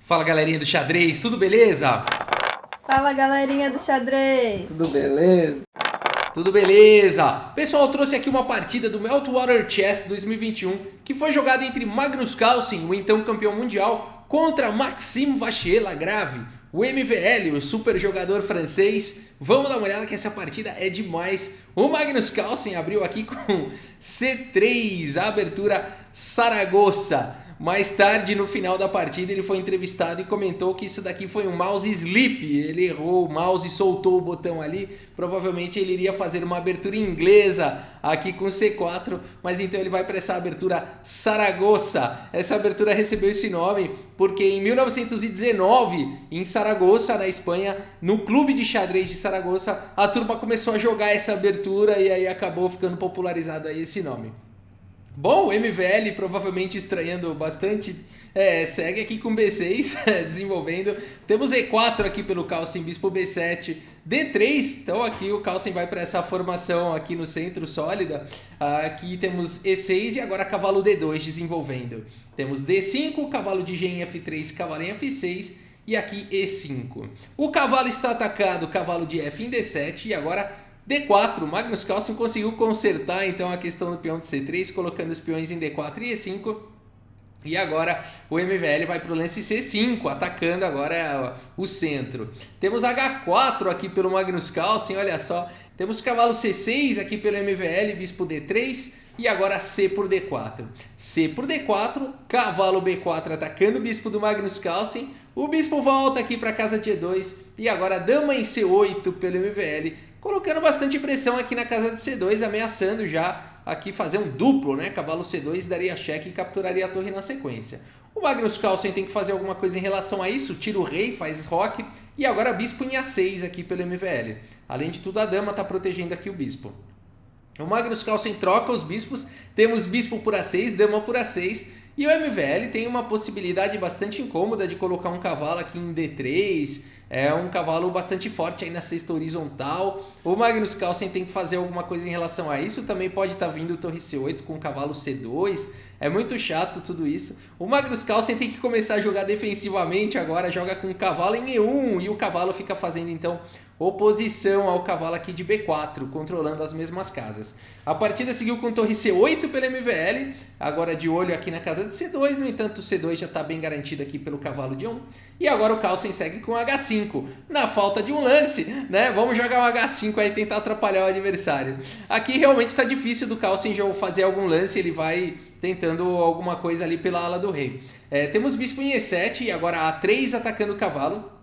Fala galerinha do xadrez, tudo beleza? Fala galerinha do xadrez! Tudo beleza? Tudo beleza! Pessoal, eu trouxe aqui uma partida do Meltwater Chess 2021 que foi jogada entre Magnus Carlsen, o então campeão mundial, contra Maxime Vachier-Lagrave, o MVL, o super jogador francês. Vamos dar uma olhada que essa partida é demais. O Magnus Carlsen abriu aqui com C3, a abertura Saragossa. Mais tarde, no final da partida, ele foi entrevistado e comentou que isso daqui foi um mouse sleep. Ele errou o mouse e soltou o botão ali. Provavelmente ele iria fazer uma abertura inglesa aqui com C4, mas então ele vai para essa abertura Saragossa. Essa abertura recebeu esse nome porque em 1919, em Saragossa, na Espanha, no clube de xadrez de Saragossa, a turma começou a jogar essa abertura e aí acabou ficando popularizado aí esse nome. Bom, o MVL provavelmente estranhando bastante, segue aqui com B6, desenvolvendo. Temos E4 aqui pelo Carlsen, bispo B7, D3, então aqui o Carlsen vai para essa formação aqui no centro sólida. Aqui temos E6 e agora cavalo D2 desenvolvendo. Temos D5, cavalo de G em F3, cavalo em F6 e aqui E5. O cavalo está atacado, cavalo de F em D7 e agora D4, Magnus Carlsen conseguiu consertar então a questão do peão de C3, colocando os peões em D4 e E5. E agora o MVL vai para o lance C5, atacando agora o centro. Temos H4 aqui pelo Magnus Carlsen, olha só. Temos cavalo C6 aqui pelo MVL, bispo D3 e agora C por D4. C por D4, cavalo B4 atacando o bispo do Magnus Carlsen. O bispo volta aqui para a casa de E2 e agora dama em C8 pelo MVL, colocando bastante pressão aqui na casa de C2, ameaçando já aqui fazer um duplo, né? Cavalo C2 daria cheque e capturaria a torre na sequência. O Magnus Carlsen tem que fazer alguma coisa em relação a isso, tira o rei, faz roque e agora bispo em A6 aqui pelo MVL. Além de tudo, a dama está protegendo aqui o bispo. O Magnus Carlsen troca os bispos, temos bispo por A6, dama por A6 e o MVL tem uma possibilidade bastante incômoda de colocar um cavalo aqui em D3, é um cavalo bastante forte aí na sexta horizontal. O Magnus Carlsen tem que fazer alguma coisa em relação a isso, também pode estar vindo torre C8 com cavalo C2, é muito chato tudo isso. O Magnus Carlsen tem que começar a jogar defensivamente agora, joga com o cavalo em E1 e o cavalo fica fazendo então oposição ao cavalo aqui de B4, controlando as mesmas casas. A partida seguiu com torre C8 pelo MVL, agora de olho aqui na casa de C2, no entanto o C2 já está bem garantido aqui pelo cavalo de 1. E agora o Carlsen segue com H5, na falta de um lance, né? Vamos jogar um H5 aí, tentar atrapalhar o adversário. Aqui realmente está difícil do Carlsen já fazer algum lance, ele vai tentando alguma coisa ali pela ala do rei. Temos bispo em E7 e agora A3 atacando o cavalo.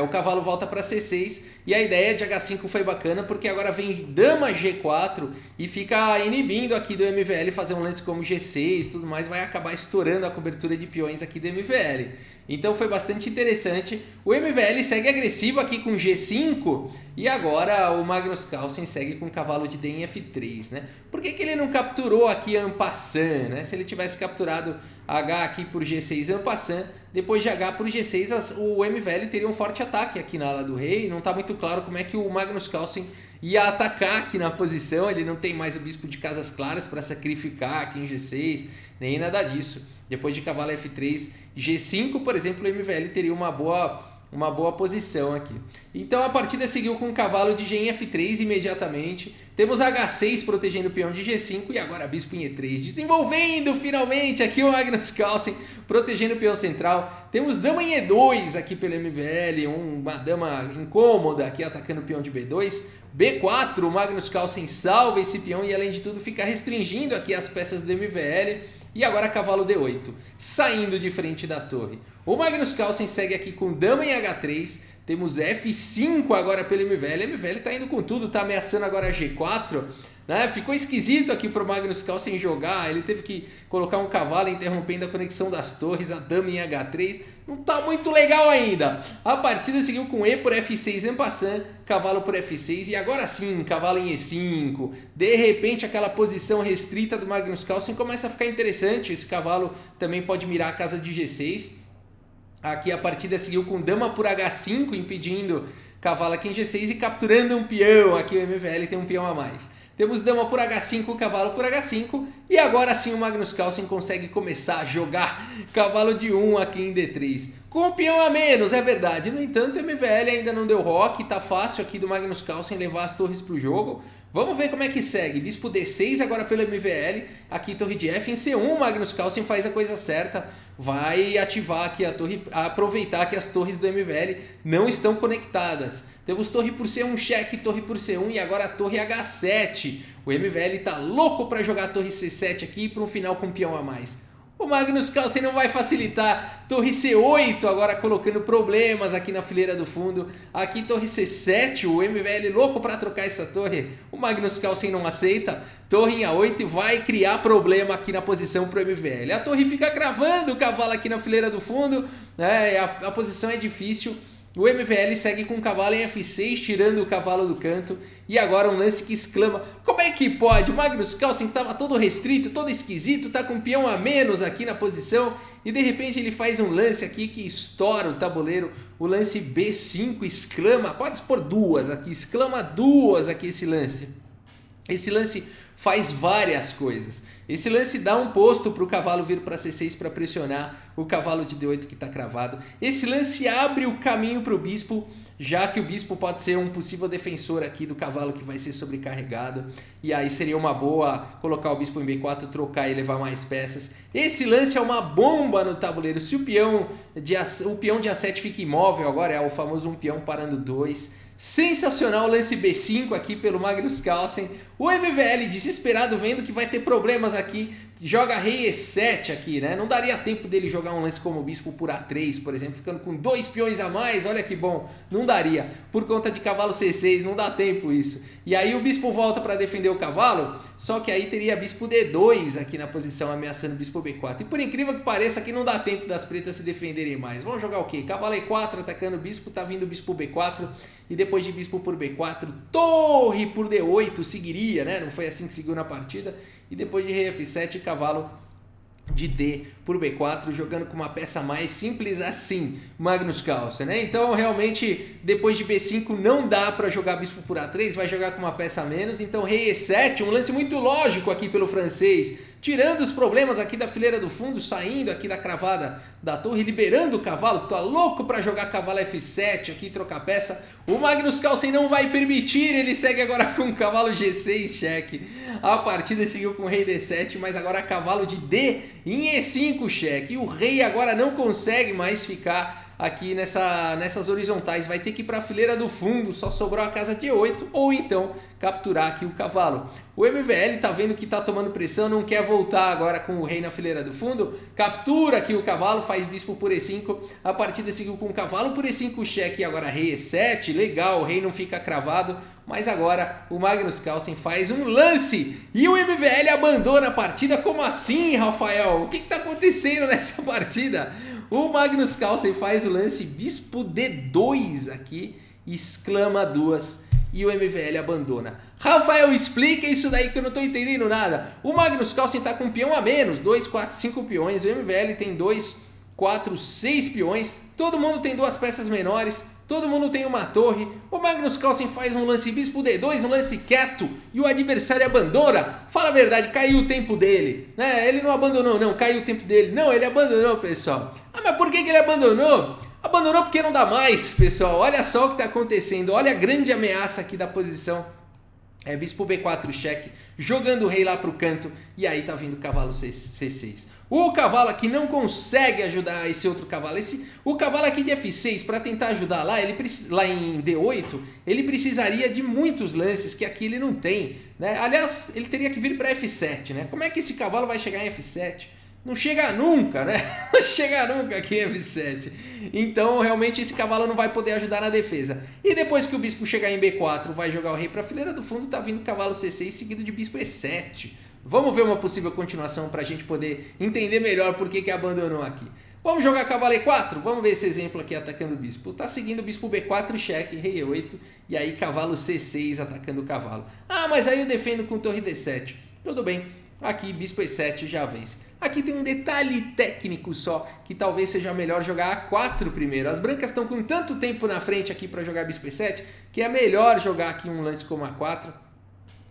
O cavalo volta para C6 e a ideia de H5 foi bacana porque agora vem dama G4 e fica inibindo aqui do MVL fazer um lance como G6 e tudo mais, vai acabar estourando a cobertura de peões aqui do MVL. Então foi bastante interessante. O MVL segue agressivo aqui com G5 e agora o Magnus Carlsen segue com cavalo de D em F3, né? Por que ele não capturou aqui en passant, né? Se ele tivesse capturado H aqui por G6 en passant, depois de H por G6 o MVL teria um forte ataque aqui na ala do rei. Não está muito claro como é que o Magnus Carlsen ia atacar aqui na posição, ele não tem mais o bispo de casas claras para sacrificar aqui em G6, nem nada disso. Depois de cavalo F3, G5, por exemplo, o MVL teria uma boa posição aqui. Então a partida seguiu com o cavalo de G em F3 imediatamente. Temos H6 protegendo o peão de G5 e agora bispo em E3, desenvolvendo finalmente aqui o Magnus Carlsen, protegendo o peão central. Temos dama em E2 aqui pelo MVL, uma dama incômoda aqui atacando o peão de B2. B4, o Magnus Carlsen salva esse peão e além de tudo fica restringindo aqui as peças do MVL. E agora cavalo D8, saindo de frente da torre. O Magnus Carlsen segue aqui com dama em H3, temos F5 agora pelo MVL. O MVL tá indo com tudo, tá ameaçando agora G4, né? Ficou esquisito aqui pro Magnus Carlsen jogar, ele teve que colocar um cavalo interrompendo a conexão das torres, a dama em H3, não tá muito legal ainda. A partida seguiu com E por F6 en passant, cavalo por F6 e agora sim, cavalo em E5. De repente aquela posição restrita do Magnus Carlsen começa a ficar interessante, esse cavalo também pode mirar a casa de G6. Aqui a partida seguiu com dama por H5, impedindo cavalo aqui em G6 e capturando um peão. Aqui o MVL tem um peão a mais. Temos dama por H5, cavalo por H5. E agora sim o Magnus Carlsen consegue começar a jogar cavalo de 1 aqui em D3. Com um peão a menos, é verdade. No entanto, o MVL ainda não deu rock. Tá fácil aqui do Magnus Carlsen levar as torres para o jogo. Vamos ver como é que segue. Bispo D6 agora pelo MVL. Aqui torre de F em C1. Magnus Carlsen faz a coisa certa. Vai ativar aqui a torre, aproveitar que as torres do MVL não estão conectadas. Temos torre por C1 cheque, torre por C1 e agora a torre H7. O MVL tá louco para jogar a torre C7 aqui para um final com peão a mais. O Magnus Carlsen não vai facilitar. Torre C8 agora colocando problemas aqui na fileira do fundo. Aqui torre C7, o MVL louco para trocar essa torre. O Magnus Carlsen não aceita. Torre em A8 vai criar problema aqui na posição para o MVL. A torre fica cravando o cavalo aqui na fileira do fundo. A posição é difícil. O MVL segue com o cavalo em F6, tirando o cavalo do canto. E agora um lance que exclama: como é que pode? O Magnus Carlsen, que estava todo restrito, todo esquisito, tá com um peão a menos aqui na posição. E de repente ele faz um lance aqui que estoura o tabuleiro. O lance B5 exclama, pode expor duas aqui, exclama duas aqui esse lance. Esse lance faz várias coisas. Esse lance dá um posto para o cavalo vir para C6 para pressionar o cavalo de D8 que está cravado. Esse lance abre o caminho para o bispo, já que o bispo pode ser um possível defensor aqui do cavalo que vai ser sobrecarregado. E aí seria uma boa colocar o bispo em B4, trocar e levar mais peças. Esse lance é uma bomba no tabuleiro. Se o peão de A7 fica imóvel agora, é o famoso um peão parando 2. Sensacional o lance B5 aqui pelo Magnus Carlsen. O MVL desesperado vendo que vai ter problemas aqui. Joga rei E7 aqui, né? Não daria tempo dele jogar um lance como o bispo por A3, por exemplo, ficando com 2 peões a mais. Olha que bom. Não daria. Por conta de cavalo C6, não dá tempo isso. E aí o bispo volta para defender o cavalo, só que aí teria bispo D2 aqui na posição ameaçando o bispo B4. E por incrível que pareça, aqui não dá tempo das pretas se defenderem mais. Vamos jogar o quê? Cavalo E4 atacando o bispo, tá vindo o bispo B4. E depois de bispo por B4, torre por D8 seguiria, né? Não foi assim que seguiu na partida. E depois de rei F7, cavalo de D por B4, jogando com uma peça mais simples assim, Magnus Carlsen, né? Então realmente depois de B5 não dá para jogar bispo por A3, vai jogar com uma peça a menos. Então rei E7, um lance muito lógico aqui pelo francês, tirando os problemas aqui da fileira do fundo, saindo aqui da cravada da torre, liberando o cavalo. Tá louco para jogar cavalo F7 aqui, trocar peça. O Magnus Carlsen não vai permitir, ele segue agora com cavalo G6 cheque. A partida seguiu com rei D7, mas agora cavalo de D em E5 cheque. E o rei agora não consegue mais ficar aqui nessas horizontais, vai ter que ir para a fileira do fundo, só sobrou a casa de E8, ou então capturar aqui o cavalo. O MVL tá vendo que tá tomando pressão, não quer voltar agora com o rei na fileira do fundo, captura aqui o cavalo, faz bispo por E5, a partida seguiu com cavalo por E5 cheque, agora rei E7, legal, o rei não fica cravado, mas agora o Magnus Carlsen faz um lance e o MVL abandona a partida. Como assim, Rafael? O que tá acontecendo nessa partida? O Magnus Carlsen faz o lance bispo D2 aqui, exclama duas e o MVL abandona. Rafael, explica isso daí que eu não tô entendendo nada. O Magnus Carlsen tá com um peão a menos, 2, 4, 5 peões, o MVL tem 2, 4, 6 peões, todo mundo tem duas peças menores, todo mundo tem uma torre. O Magnus Carlsen faz um lance bispo D2, um lance quieto, e o adversário abandona. Fala a verdade, caiu o tempo dele, né? Ele não abandonou não, caiu o tempo dele. Não, ele abandonou, pessoal. Ah, mas por que ele abandonou? Abandonou porque não dá mais, pessoal. Olha só o que está acontecendo, olha a grande ameaça aqui da posição. É bispo B4 cheque, jogando o rei lá para o canto, e aí tá vindo o cavalo C6. O cavalo aqui não consegue ajudar esse outro cavalo. O cavalo aqui de F6, para tentar ajudar lá, lá em D8, ele precisaria de muitos lances que aqui ele não tem, né? Aliás, ele teria que vir para F7, né? Como é que esse cavalo vai chegar em F7? Não chega nunca, né? Não chega nunca aqui em F7. Então, realmente, esse cavalo não vai poder ajudar na defesa. E depois que o bispo chegar em B4, vai jogar o rei para a fileira do fundo, tá vindo o cavalo C6, seguido de bispo E7. Vamos ver uma possível continuação para a gente poder entender melhor por que abandonou aqui. Vamos jogar cavalo E4? Vamos ver esse exemplo aqui atacando o bispo. Tá seguindo o bispo B4, cheque, rei E8, e aí cavalo C6 atacando o cavalo. Ah, mas aí eu defendo com torre D7. Tudo bem, aqui bispo E7 já vence. Aqui tem um detalhe técnico só, que talvez seja melhor jogar A4 primeiro. As brancas estão com tanto tempo na frente aqui para jogar bispo E7, que é melhor jogar aqui um lance como A4.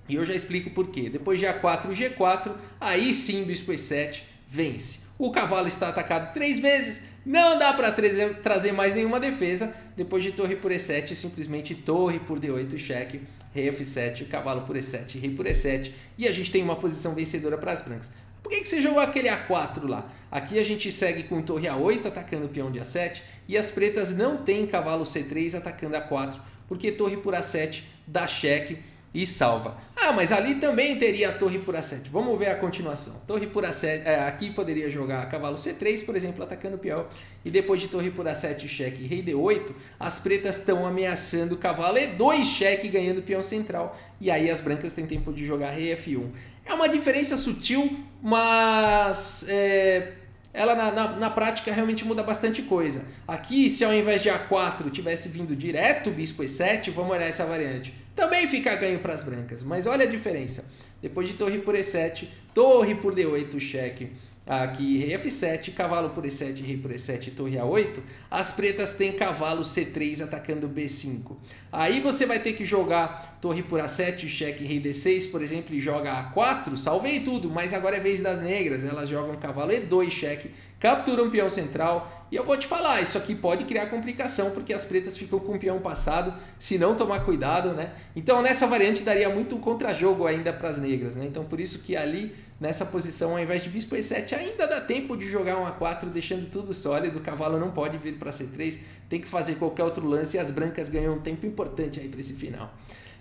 E eu já explico por quê. Depois de A4 e G4, aí sim bispo E7 vence. O cavalo está atacado 3 vezes, não dá para trazer mais nenhuma defesa. Depois de torre por E7, simplesmente torre por D8, cheque, rei F7, cavalo por E7, rei por E7. E a gente tem uma posição vencedora para as brancas. Por que você jogou aquele A4 lá? Aqui a gente segue com torre A8 atacando o peão de A7 e as pretas não tem cavalo C3 atacando A4, porque torre por A7 dá cheque e salva. Ah, mas ali também teria a torre por A7. Vamos ver a continuação. Torre por A7, aqui poderia jogar cavalo C3, por exemplo, atacando o peão. E depois de torre por A7, cheque, rei D8, as pretas estão ameaçando o cavalo E2, cheque, ganhando o peão central. E aí as brancas têm tempo de jogar rei F1. É uma diferença sutil, mas ela na prática realmente muda bastante coisa. Aqui, se ao invés de A4 tivesse vindo direto bispo E7, vamos olhar essa variante. Também fica ganho para as brancas, mas olha a diferença. Depois de torre por E7, torre por D8, cheque. Aqui rei F7, cavalo por E7, rei por E7, torre A8. As pretas têm cavalo C3 atacando B5. Aí você vai ter que jogar torre por A7, cheque, rei D6, por exemplo, e joga A4. Salvei tudo, mas agora é vez das negras. Elas jogam cavalo E2, cheque, capturam o peão central. E eu vou te falar, isso aqui pode criar complicação, porque as pretas ficam com o peão passado, se não tomar cuidado, né? Então nessa variante daria muito contra-jogo ainda para as negras, né? Então por isso que ali, nessa posição, ao invés de bispo E7, ainda dá tempo de jogar um A4, deixando tudo sólido. O cavalo não pode vir para C3, tem que fazer qualquer outro lance e as brancas ganham um tempo importante aí para esse final.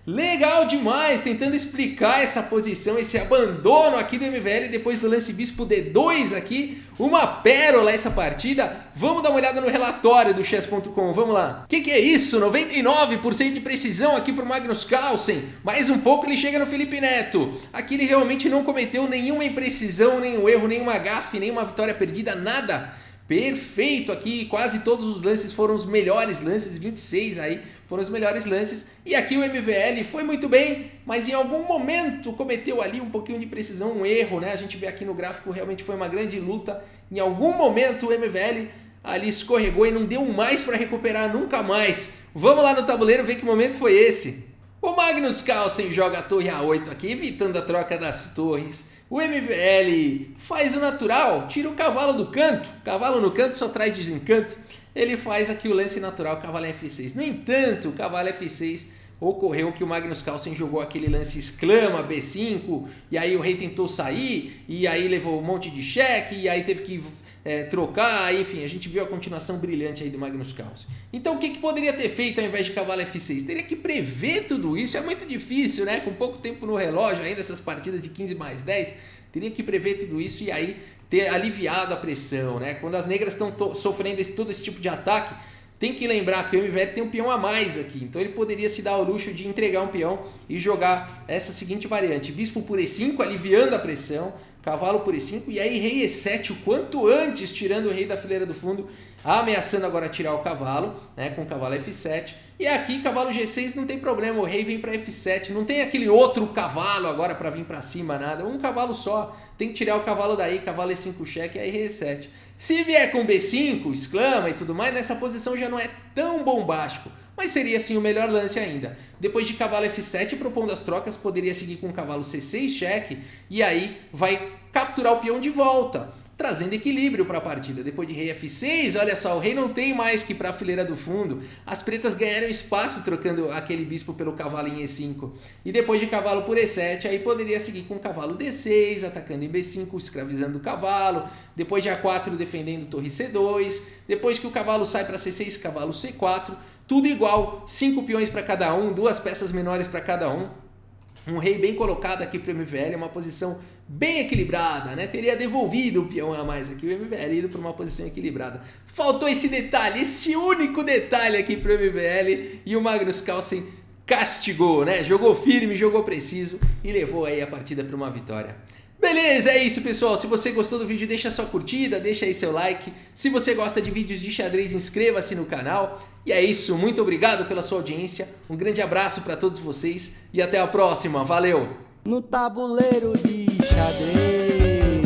Legal demais, tentando explicar essa posição, esse abandono aqui do MVL depois do lance bispo D2 aqui, uma pérola essa partida. Vamos dar uma olhada no relatório do chess.com, vamos lá. O que é isso? 99% de precisão aqui pro Magnus Carlsen, mais um pouco ele chega no Felipe Neto. Aqui ele realmente não cometeu nenhuma imprecisão, nenhum erro, nenhuma gafe, nenhuma vitória perdida, nada. Perfeito aqui, quase todos os lances foram os melhores lances, 26 aí foram os melhores lances. E aqui o MVL foi muito bem, mas em algum momento cometeu ali um pouquinho de precisão, um erro, né? A gente vê aqui no gráfico, realmente foi uma grande luta. Em algum momento o MVL ali escorregou e não deu mais para recuperar nunca mais. Vamos lá no tabuleiro ver que momento foi esse. O Magnus Carlsen joga a torre A8 aqui, evitando a troca das torres. O MVL faz o natural, tira o cavalo do canto. Cavalo no canto só traz desencanto. Ele faz aqui o lance natural, cavalo F6. No entanto, o cavalo F6 ocorreu que o Magnus Carlsen jogou aquele lance exclama, B5, e aí o rei tentou sair, e aí levou um monte de cheque, e aí teve que trocar, enfim, a gente viu a continuação brilhante aí do Magnus Carlsen. Então o que poderia ter feito ao invés de cavalo F6? Teria que prever tudo isso, é muito difícil, né? Com pouco tempo no relógio ainda, essas partidas de 15+10, teria que prever tudo isso e aí ter aliviado a pressão, né? Quando as negras estão sofrendo todo esse tipo de ataque, tem que lembrar que o MVL tem um peão a mais aqui, então ele poderia se dar ao luxo de entregar um peão e jogar essa seguinte variante: bispo por E5, aliviando a pressão, cavalo por E5 e aí rei E7 o quanto antes, tirando o rei da fileira do fundo, ameaçando agora tirar o cavalo, né, com o cavalo F7. E aqui cavalo G6 não tem problema, o rei vem para F7, não tem aquele outro cavalo agora para vir para cima, nada, um cavalo só, tem que tirar o cavalo daí, cavalo E5 cheque, aí rei E7. Se vier com B5, exclama e tudo mais, nessa posição já não é tão bombástico, mas seria sim o melhor lance ainda. Depois de cavalo F7 propondo as trocas, poderia seguir com cavalo C6 cheque e aí vai capturar o peão de volta, trazendo equilíbrio para a partida. Depois de rei F6, olha só, o rei não tem mais que ir para a fileira do fundo. As pretas ganharam espaço trocando aquele bispo pelo cavalo em E5. E depois de cavalo por E7, aí poderia seguir com cavalo D6, atacando em B5, escravizando o cavalo. Depois de A4, defendendo torre C2. Depois que o cavalo sai para C6, cavalo C4. Tudo igual, 5 peões para cada um, 2 peças menores para cada um. Um rei bem colocado aqui para o MVL, uma posição bem equilibrada, né? Teria devolvido o peão a mais aqui, o MVL ido para uma posição equilibrada. Faltou esse detalhe, esse único detalhe aqui para o MVL e o Magnus Carlsen castigou, né? Jogou firme, jogou preciso e levou aí a partida para uma vitória. Beleza, é isso pessoal, se você gostou do vídeo deixa sua curtida, deixa aí seu like, se você gosta de vídeos de xadrez inscreva-se no canal, e é isso, muito obrigado pela sua audiência, um grande abraço para todos vocês e até a próxima, valeu! No tabuleiro de xadrez,